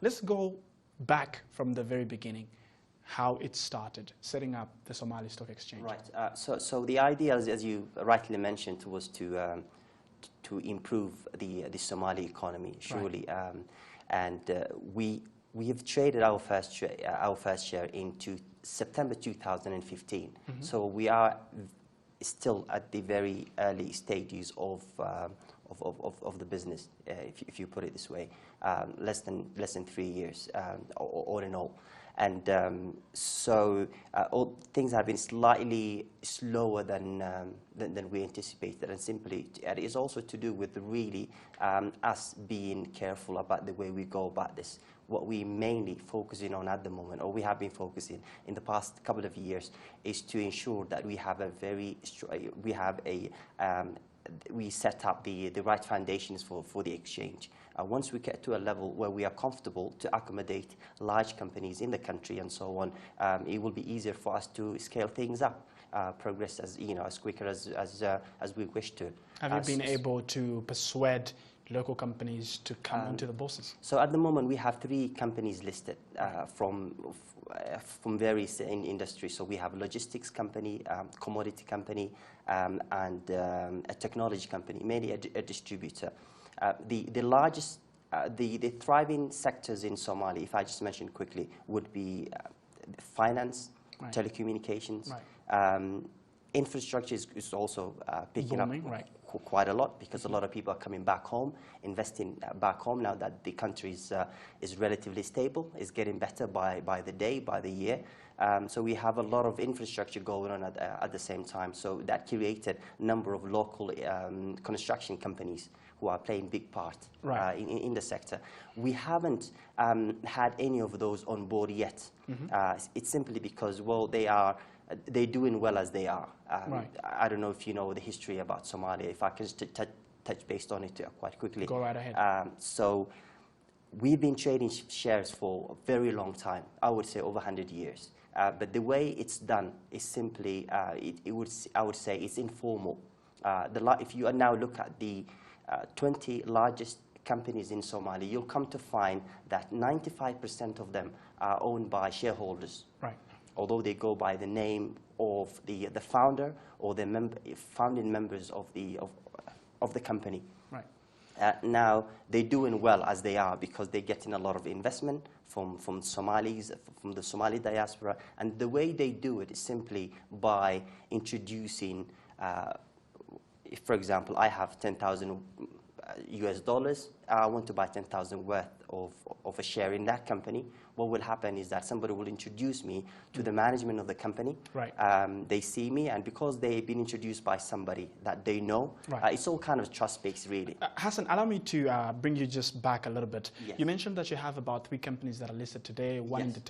let's go back from the very beginning, how it started, setting up the Somali Stock Exchange. Right. So the idea, as you rightly mentioned, was to improve the Somali economy, surely. Right. And we have traded our first share in September 2015. Mm-hmm. So we are still at the very early stages of the business, if you put it this way, less than 3 years, all in all. And so things have been slightly slower than we anticipated, and simply it is also to do with really us being careful about the way we go about this. What we mainly focusing on at the moment, or we have been focusing in the past couple of years, is to ensure that we have we set up the right foundations for the exchange. Once we get to a level where we are comfortable to accommodate large companies in the country and so on, it will be easier for us to scale things up, progress as quicker as we wish to. Have you been able to persuade local companies to come into the bourses? So at the moment we have 3 companies listed from various industries. So we have a logistics company, commodity company, and a technology company, mainly a distributor. The largest, the thriving sectors in Somalia, if I just mention quickly, would be finance, right, telecommunications, right. Infrastructure is also picking booming, up right, quite a lot, because a lot of people are coming back home, investing back home now that the country is relatively stable, is getting better by the day, by the year. So we have a lot of infrastructure going on at the same time. So that created a number of local construction companies who are playing big part, right, in the sector. We haven't had any of those on board yet. Mm-hmm. It's simply because, well, they're doing well as they are. Right. I don't know if you know the history about Somalia. If I can just touch based on it quite quickly. Go right ahead. So we've been trading shares for a very long time. I would say over 100 years. But the way it's done is simply, I would say it's informal. If you now look at the 20 largest companies in Somalia, you'll come to find that 95% of them are owned by shareholders. Right. Although they go by the name of the founder or the founding members of the company. Right. Now they're doing well as they are because they're getting a lot of investment from Somalis, from the Somali diaspora, and the way they do it is simply by introducing. For example, I have 10,000 US dollars. I want to buy 10,000 worth of a share in that company. What will happen is that somebody will introduce me to the management of the company. Right. They see me, and because they've been introduced by somebody that they know, right, it's all kind of trust-based, really. Hassan, allow me to bring you just back a little bit. Yes. You mentioned that you have about 3 companies that are listed today, one, yes, in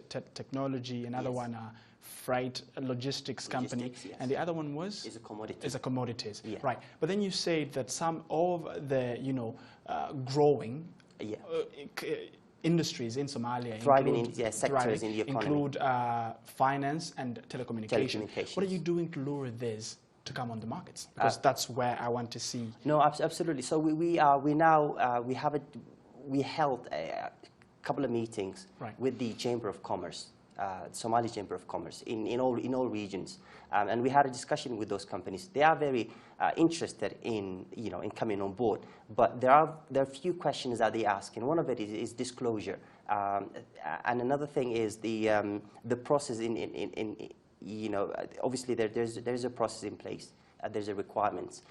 the technology, another, yes, one freight logistics company, yes, and the other one was? Is a commodity. Is a commodities, yeah, right. But then you said that some of the, growing, yeah, industries in Somalia, thriving sectors in the economy, include finance and telecommunications. What are you doing to lure this to come on the markets? Because that's where I want to see. No, absolutely. So we held a couple of meetings, right, with the Chamber of Commerce, Somali Chamber of Commerce in all regions, and we had a discussion with those companies. They are very interested in coming on board, but there are a few questions that they ask, and one of it is disclosure, and another thing is the process obviously there's a process in place, there's a requirements.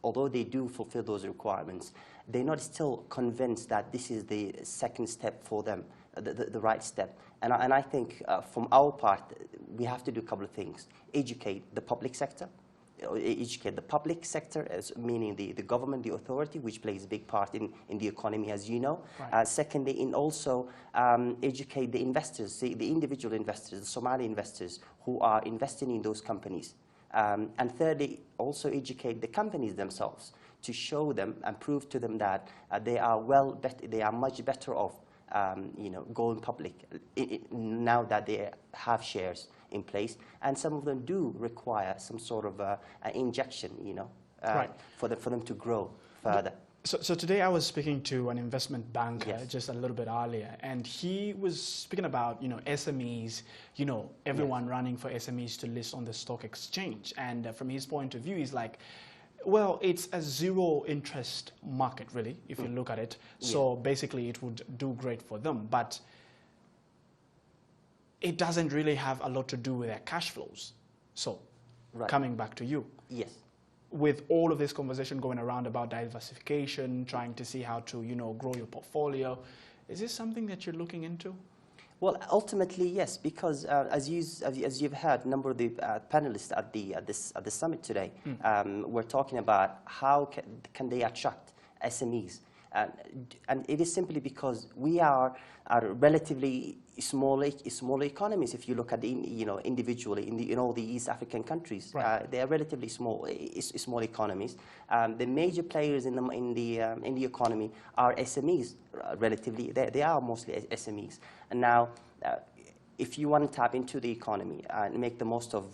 Although they do fulfill those requirements, they're not still convinced that this is the second step for them, the right step. And I think from our part, we have to do a couple of things. Educate the public sector, as meaning the government, the authority, which plays a big part in the economy, as you know. Right. Secondly, in also educate the investors, the individual investors, the Somali investors who are investing in those companies. And thirdly, also educate the companies themselves to show them and prove to them that they are much better off, going public now that they have shares in place, and some of them do require some sort of an injection, right, for them to grow further. So today I was speaking to an investment banker Yes. just a little bit earlier, and he was speaking about, SMEs, everyone running for SMEs to list on the stock exchange. And from his point of view, he's like, well, it's a zero interest market, really, if you look at it. So basically it would do great for them, but it doesn't really have a lot to do with their cash flows. So coming back to you. Yes. With all of this conversation going around about diversification, trying to see how to, grow your portfolio, is this something that you're looking into? Well, ultimately, yes, because as you've heard, a number of the panelists at the summit today were talking about how can they attract SMEs, and it is simply because we are relatively small economies. If you look at the, individually in all the East African countries, they are relatively small economies. The major players in the economy are SMEs. Relatively, they are mostly SMEs. And now, if you want to tap into the economy and make the most of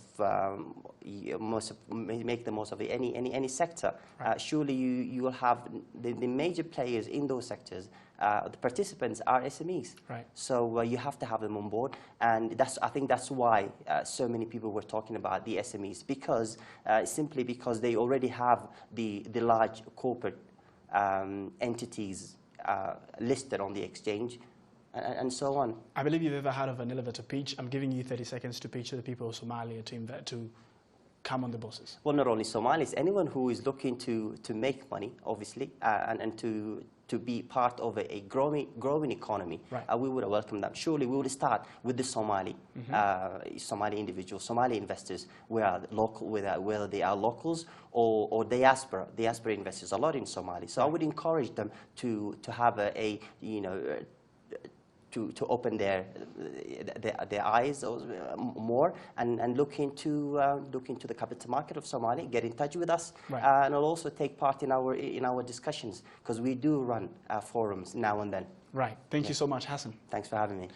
any sector, surely you will have the major players in those sectors. The participants are SMEs, so you have to have them on board, and I think that's why so many people were talking about the SMEs, because simply because they already have the large corporate entities listed on the exchange. And so on. I believe you've ever heard of an elevator pitch. I'm giving you 30 seconds to pitch to the people of Somalia to come on the buses. Well, not only Somalis, anyone who is looking to make money, obviously, and to be part of a growing economy, we would welcome them. Surely we would start with the Somali individuals, Somali investors, whether they are locals or diaspora investors, a lot in Somalia. So I would encourage them to have to open their eyes more and look into the capital market of Somalia, get in touch with us, and also take part in our discussions, because we do run forums now and then. Right. Thank you so much, Hassan. Thanks for having me.